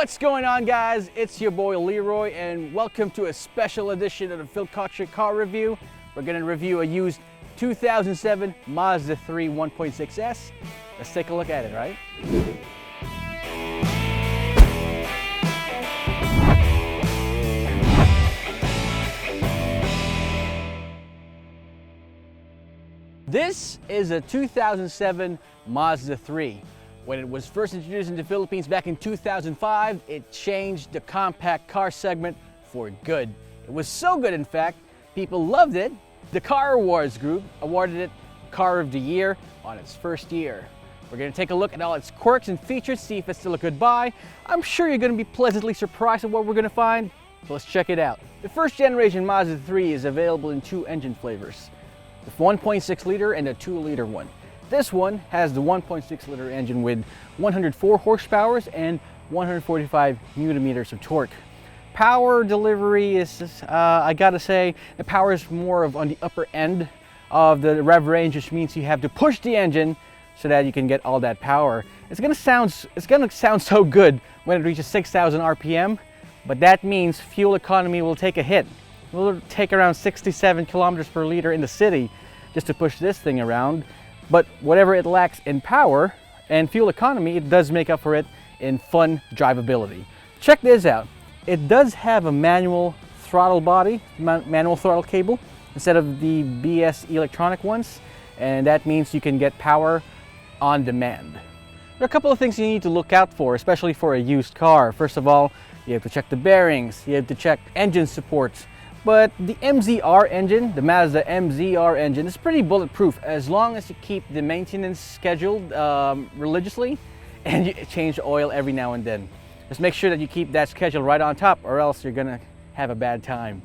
What's going on, guys? It's your boy Leroy and welcome to a special edition of the Philkotse car review. We're going to review a used 2007 Mazda 3 1.6S. Let's take a look at it, right? This is a 2007 Mazda 3. When it was first introduced in the Philippines back in 2005, it changed the compact car segment for good. It was so good, in fact, people loved it. The Car Awards group awarded it Car of the Year on its first year. We're going to take a look at all its quirks and features, see if it's still a good buy. I'm sure you're going to be pleasantly surprised at what we're going to find, so let's check it out. The first generation Mazda 3 is available in two engine flavors, the 1.6 liter and the 2-liter one. This one has the 1.6 liter engine with 104 horsepower and 145 newton meters of torque. Power delivery is, I gotta say, the power is more of on the upper end of the rev range, which means you have to push the engine so that you can get all that power. It's gonna sound so good when it reaches 6,000 RPM, but that means fuel economy will take a hit. It will take around 67 kilometers per liter in the city just to push this thing around. But whatever it lacks in power and fuel economy, it does make up for it in fun drivability. Check this out. It does have a manual throttle body, manual throttle cable, instead of the BS electronic ones. And that means you can get power on demand. There are a couple of things you need to look out for, especially for a used car. First of all, you have to check the bearings, you have to check engine support. But the MZR engine, the Mazda MZR engine, is pretty bulletproof as long as you keep the maintenance scheduled religiously and you change oil every now and then. Just make sure that you keep that schedule right on top or else you're gonna have a bad time.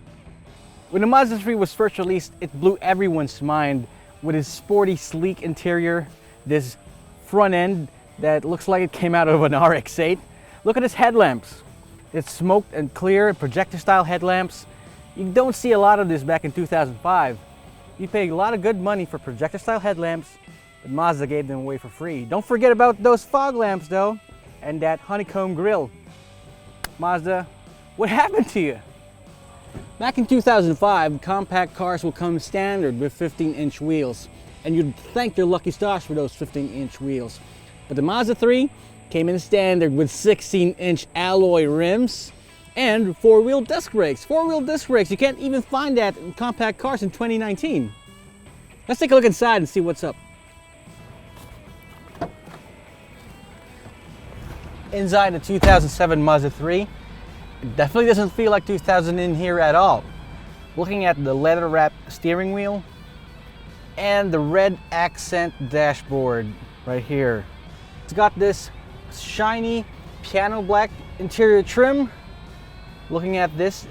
When the Mazda 3 was first released, it blew everyone's mind with its sporty, sleek interior, this front end that looks like it came out of an RX-8. Look at its headlamps. It's smoked and clear projector style headlamps. You don't see a lot of this back in 2005. You pay a lot of good money for projector style headlamps, but Mazda gave them away for free. Don't forget about those fog lamps though, and that honeycomb grille. Mazda, what happened to you? Back in 2005, compact cars will come standard with 15-inch wheels, and you'd thank your lucky stars for those 15-inch wheels. But the Mazda 3 came in standard with 16-inch alloy rims and four-wheel disc brakes. Four-wheel disc brakes, you can't even find that in compact cars in 2019. Let's take a look inside and see what's up. Inside the 2007 Mazda 3, it definitely doesn't feel like 2000 in here at all. Looking at the leather-wrapped steering wheel and the red accent dashboard right here. It's got this shiny piano black interior trim. Looking at this,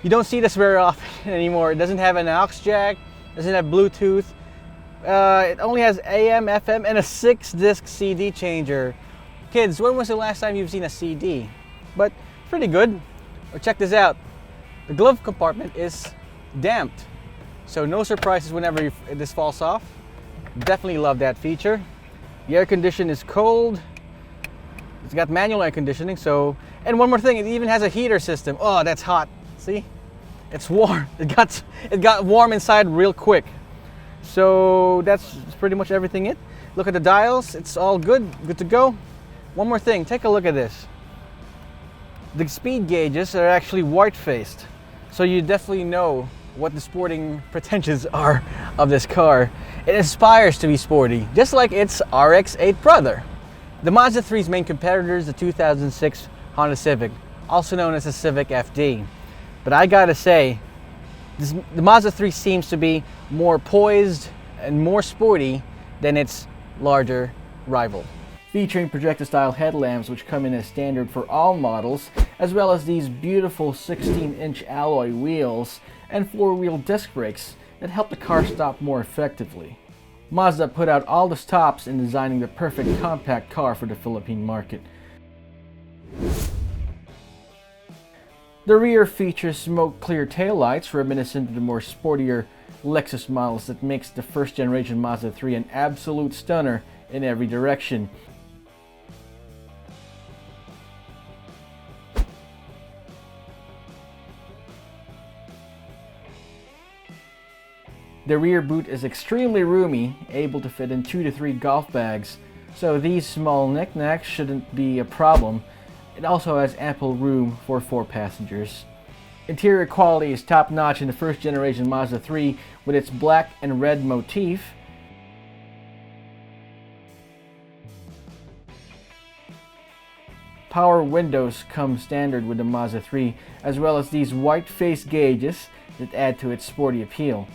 you don't see this very often anymore. It doesn't have an aux jack, doesn't have Bluetooth. It only has AM, FM, and a 6-disc CD changer. Kids, when was the last time you've seen a CD? But pretty good. Or check this out. The glove compartment is damped, so no surprises whenever this falls off. Definitely love that feature. The air condition is cold. It's got manual air conditioning, so, and one more thing, it even has a heater system. Oh, that's hot. See? It's warm. It got warm inside real quick. So that's pretty much everything. Look at the dials. It's all good to go. One more thing, take a look at this. The speed gauges are actually white-faced, so you definitely know what the sporting pretensions are of this car. It aspires to be sporty, just like its RX-8 brother. The Mazda 3's main competitor is the 2006 Honda Civic, also known as the Civic FD. But I gotta say, the Mazda 3 seems to be more poised and more sporty than its larger rival. Featuring projector-style headlamps which come in as standard for all models, as well as these beautiful 16-inch alloy wheels and four-wheel disc brakes that help the car stop more effectively. Mazda put out all the stops in designing the perfect compact car for the Philippine market. The rear features smoke-clear taillights reminiscent of the more sportier Lexus models that makes the first generation Mazda 3 an absolute stunner in every direction. The rear boot is extremely roomy, able to fit in 2 to 3 golf bags, so these small knickknacks shouldn't be a problem. It also has ample room for 4 passengers. Interior quality is top-notch in the first generation Mazda 3 with its black and red motif. Power windows come standard with the Mazda 3, as well as these white face gauges that add to its sporty appeal.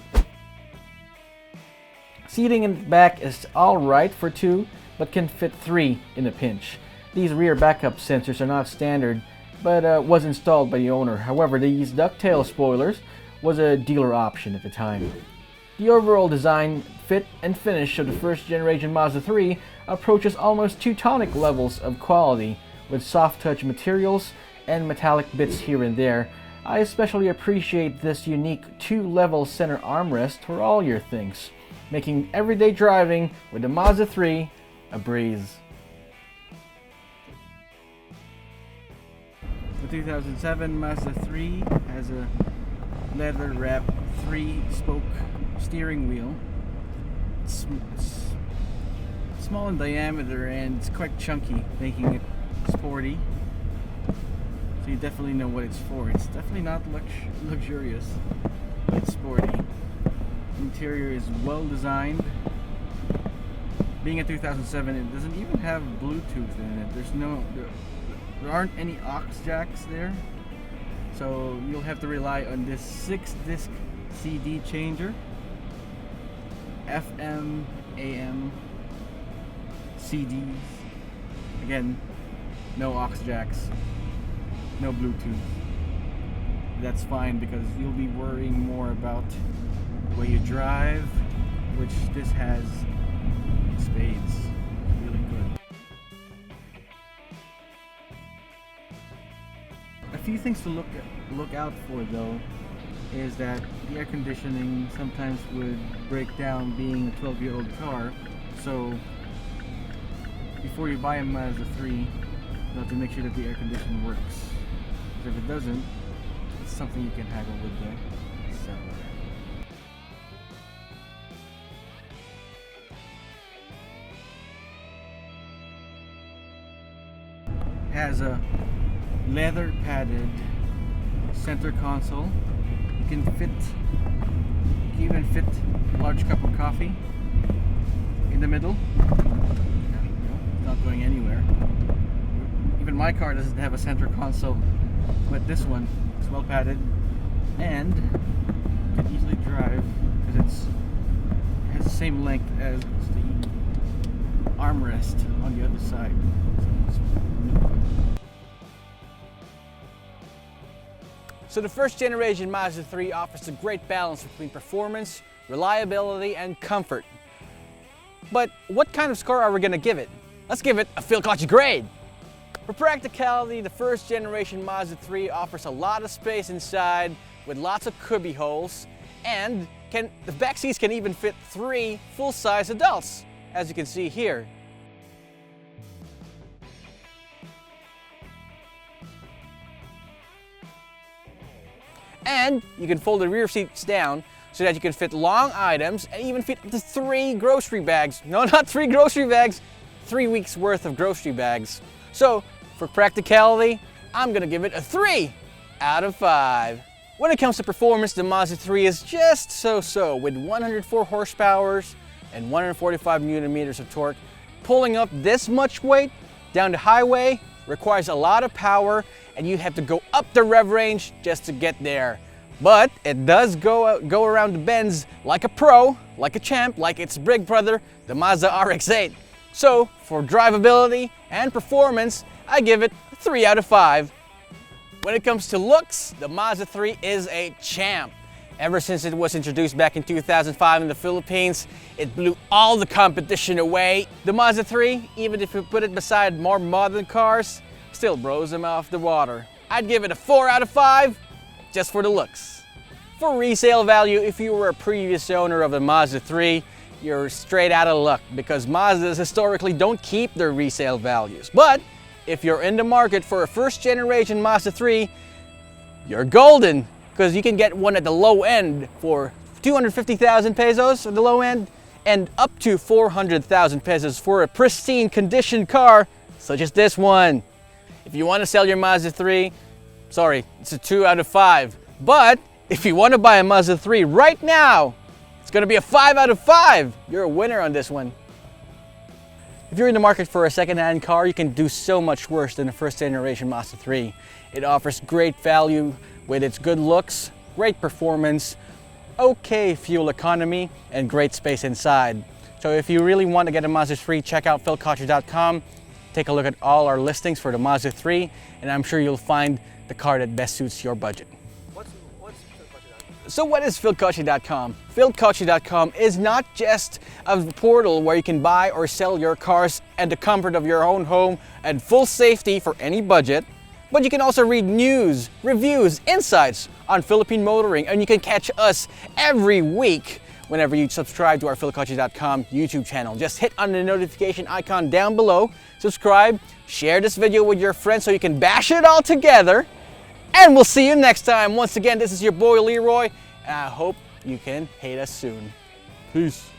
Seating in the back is alright for 2, but can fit 3 in a pinch. These rear backup sensors are not standard, but was installed by the owner. However, these ducktail spoilers was a dealer option at the time. The overall design, fit, and finish of the first generation Mazda 3 approaches almost Teutonic levels of quality, with soft touch materials and metallic bits here and there. I especially appreciate this unique 2-level center armrest for all your things, making everyday driving with the Mazda 3 a breeze. The 2007 Mazda 3 has a leather-wrapped 3-spoke steering wheel. It's small in diameter and it's quite chunky, making it sporty. So you definitely know what it's for. It's definitely not luxurious, but it's sporty. Interior is well designed. Being a 2007, it doesn't even have Bluetooth in it. There aren't any aux jacks there, so you'll have to rely on this 6-disc CD changer. FM, AM, CDs. Again, no aux jacks, no Bluetooth. That's fine because you'll be worrying more about the way you drive, which this has spades. It's really good. A few things to look out for though is that the air conditioning sometimes would break down being a 12-year-old car, so before you buy a Mazda 3 you have to make sure that the air conditioning works, because if it doesn't, it's something you can haggle with the seller. It has a leather padded center console. You can even fit a large cup of coffee in the middle. It's not going anywhere. Even my car doesn't have a center console, but this one is well padded and you can easily drive because it has the same length as the armrest on the other side. So it's really good. So the first generation Mazda 3 offers a great balance between performance, reliability, and comfort. But what kind of score are we going to give it? Let's give it a Philkotse grade. For practicality, the first generation Mazda 3 offers a lot of space inside with lots of cubby holes, and the back seats can even fit 3 full-size adults, as you can see here. And you can fold the rear seats down so that you can fit long items and even fit up to 3 grocery bags. No, not 3 grocery bags, 3 weeks worth of grocery bags. So for practicality, I'm gonna give it a 3 out of 5. When it comes to performance, the Mazda 3 is just so-so with 104 horsepower and 145 Newton meters of torque. Pulling up this much weight down the highway requires a lot of power, and you have to go up the rev range just to get there. But it does go around the bends like a pro, like a champ, like its big brother, the Mazda RX-8. So for drivability and performance, I give it a 3 out of 5. When it comes to looks, the Mazda 3 is a champ. Ever since it was introduced back in 2005 in the Philippines, it blew all the competition away. The Mazda 3, even if you put it beside more modern cars, still blows them off the water. I'd give it a 4 out of 5, just for the looks. For resale value, if you were a previous owner of a Mazda 3, you're straight out of luck because Mazdas historically don't keep their resale values. But if you're in the market for a first generation Mazda 3, you're golden, because you can get one at the low end for 250,000 pesos at the low end, and up to 400,000 pesos for a pristine condition car such as this one. If you want to sell your Mazda 3, sorry, it's a 2 out of 5. But if you want to buy a Mazda 3 right now, it's going to be a 5 out of 5. You're a winner on this one. If you're in the market for a second-hand car, you can do so much worse than a first-generation Mazda 3. It offers great value with its good looks, great performance, okay fuel economy, and great space inside. So if you really want to get a Mazda 3, check out Philkotse.com. Take a look at all our listings for the Mazda 3, and I'm sure you'll find the car that best suits your budget. What's Philkotse.com? So what is Philkotse.com? Philkotse.com is not just a portal where you can buy or sell your cars at the comfort of your own home and full safety for any budget, but you can also read news, reviews, insights on Philippine motoring, and you can catch us every week whenever you subscribe to our Philkotse.com YouTube channel. Just hit on the notification icon down below, subscribe, share this video with your friends so you can bash it all together, and we'll see you next time. Once again, this is your boy Leroy, and I hope you can hate us soon. Peace.